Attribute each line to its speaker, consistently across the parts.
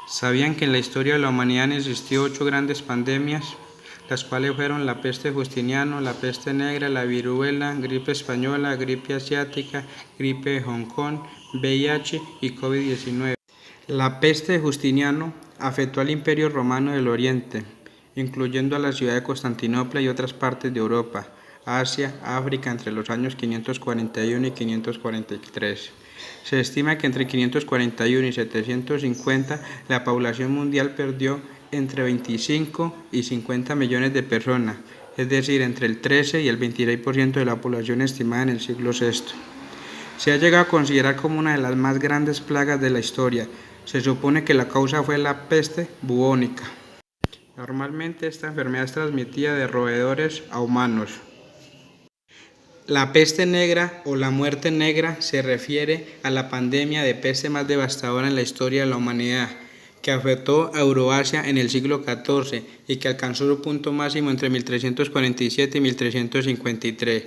Speaker 1: ¿Sabían que en la historia de la humanidad han existido 8 grandes pandemias, las cuales fueron la peste Justiniano, la peste negra, la viruela, gripe española, gripe asiática, gripe de Hong Kong, VIH y COVID-19? La peste de Justiniano afectó al Imperio Romano del Oriente, incluyendo a la ciudad de Constantinopla y otras partes de Europa, Asia, África entre los años 541 y 543. Se estima que entre 541 y 750 la población mundial perdió entre 25 y 50 millones de personas, es decir, entre el 13 y el 26% de la población estimada en el siglo VI. Se ha llegado a considerar como una de las más grandes plagas de la historia. Se supone que la causa fue la peste bubónica. Normalmente esta enfermedad es transmitida de roedores a humanos. La peste negra o la muerte negra se refiere a la pandemia de peste más devastadora en la historia de la humanidad, que afectó a Euroasia en el siglo XIV y que alcanzó su punto máximo entre 1347 y 1353.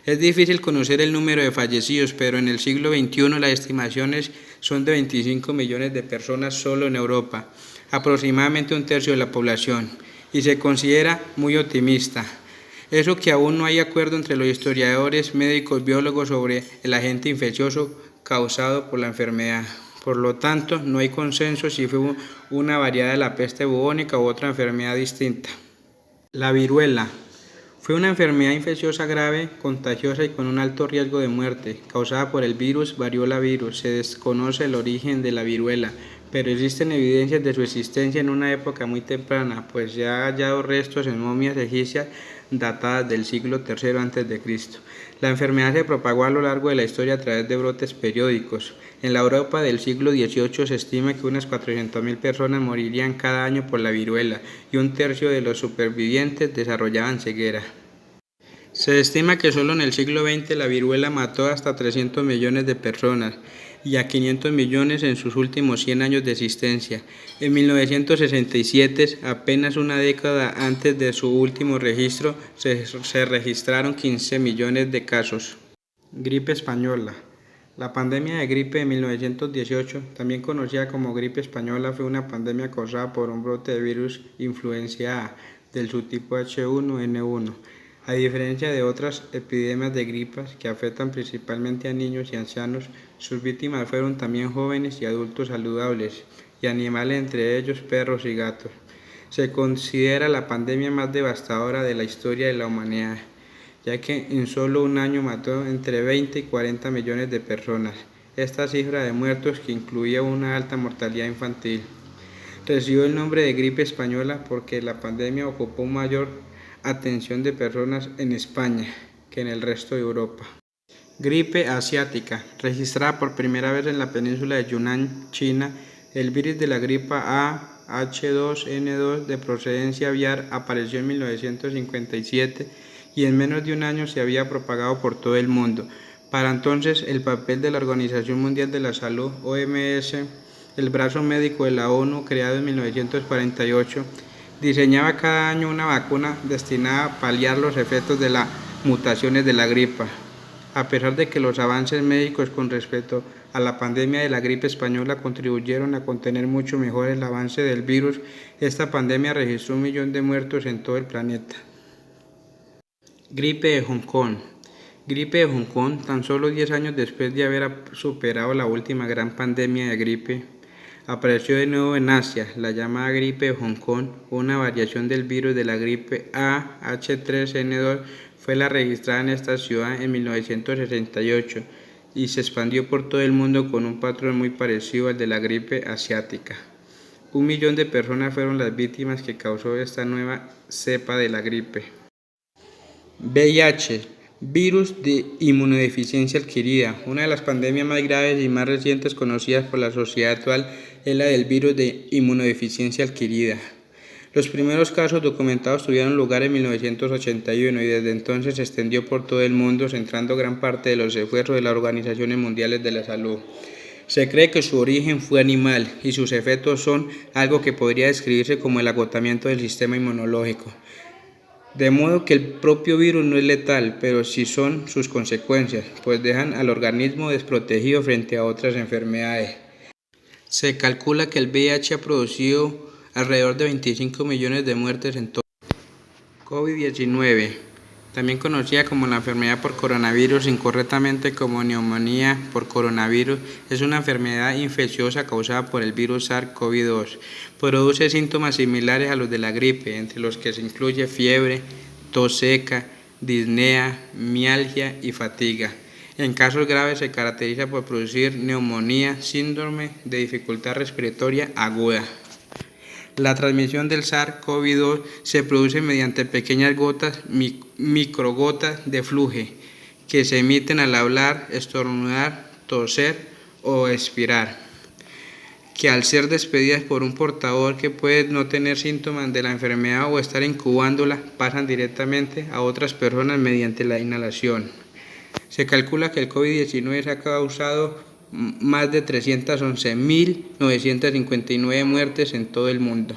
Speaker 1: Es difícil conocer el número de fallecidos, pero en el siglo XXI las estimaciones son de 25 millones de personas solo en Europa, aproximadamente un tercio de la población, y se considera muy optimista. Eso que aún no hay acuerdo entre los historiadores, médicos, biólogos sobre el agente infeccioso causado por la enfermedad. Por lo tanto, no hay consenso si fue una variedad de la peste bubónica u otra enfermedad distinta. La viruela fue una enfermedad infecciosa grave, contagiosa y con un alto riesgo de muerte, causada por el virus variola virus. Se desconoce el origen de la viruela, pero existen evidencias de su existencia en una época muy temprana, pues se han hallado restos en momias egipcias datadas del siglo III a.C. La enfermedad se propagó a lo largo de la historia a través de brotes periódicos. En la Europa del siglo XVIII se estima que unas 400.000 personas morirían cada año por la viruela y un tercio de los supervivientes desarrollaban ceguera. Se estima que solo en el siglo XX la viruela mató hasta 300 millones de personas y a 500 millones en sus últimos 100 años de existencia. En 1967, apenas una década antes de su último registro, se registraron 15 millones de casos. Gripe española. La pandemia de gripe de 1918, también conocida como gripe española, fue una pandemia causada por un brote de virus influencia A del subtipo H1N1. A diferencia de otras epidemias de gripas que afectan principalmente a niños y ancianos, sus víctimas fueron también jóvenes y adultos saludables, y animales, entre ellos perros y gatos. Se considera la pandemia más devastadora de la historia de la humanidad, ya que en solo un año mató entre 20 y 40 millones de personas. Esta cifra de muertos, que incluía una alta mortalidad infantil, recibió el nombre de gripe española porque la pandemia ocupó mayor atención de personas en España que en el resto de Europa. Gripe asiática. Registrada por primera vez en la península de Yunnan, China, el virus de la gripa A H2N2 de procedencia aviar apareció en 1957 y en menos de un año se había propagado por todo el mundo. Para entonces, el papel de la Organización Mundial de la Salud, OMS, el brazo médico de la ONU, creado en 1948, diseñaba cada año una vacuna destinada a paliar los efectos de las mutaciones de la gripa. A pesar de que los avances médicos con respecto a la pandemia de la gripe española contribuyeron a contener mucho mejor el avance del virus, esta pandemia registró 1 millón de muertos en todo el planeta. Gripe de Hong Kong. Gripe de Hong Kong, tan solo 10 años después de haber superado la última gran pandemia de gripe, apareció de nuevo en Asia. La llamada gripe de Hong Kong, una variación del virus de la gripe A H3N2, fue la registrada en esta ciudad en 1968 y se expandió por todo el mundo con un patrón muy parecido al de la gripe asiática. 1 millón de personas fueron las víctimas que causó esta nueva cepa de la gripe. VIH, virus de inmunodeficiencia adquirida. Una de las pandemias más graves y más recientes conocidas por la sociedad actual es la del virus de inmunodeficiencia adquirida. Los primeros casos documentados tuvieron lugar en 1981 y desde entonces se extendió por todo el mundo, centrando gran parte de los esfuerzos de las organizaciones mundiales de la salud. Se cree que su origen fue animal y sus efectos son algo que podría describirse como el agotamiento del sistema inmunológico. De modo que el propio virus no es letal, pero sí son sus consecuencias, pues dejan al organismo desprotegido frente a otras enfermedades. Se calcula que el VIH ha producido alrededor de 25 millones de muertes en todo. COVID-19, también conocida como la enfermedad por coronavirus, incorrectamente como neumonía por coronavirus, es una enfermedad infecciosa causada por el virus SARS-CoV-2. Produce síntomas similares a los de la gripe, entre los que se incluye fiebre, tos seca, disnea, mialgia y fatiga. En casos graves se caracteriza por producir neumonía, síndrome de dificultad respiratoria aguda. La transmisión del SARS-CoV-2 se produce mediante pequeñas gotas, microgotas de flujo, que se emiten al hablar, estornudar, toser o expirar, que al ser despedidas por un portador que puede no tener síntomas de la enfermedad o estar incubándola, pasan directamente a otras personas mediante la inhalación. Se calcula que el COVID-19 ha causado más de 311.959 muertes en todo el mundo.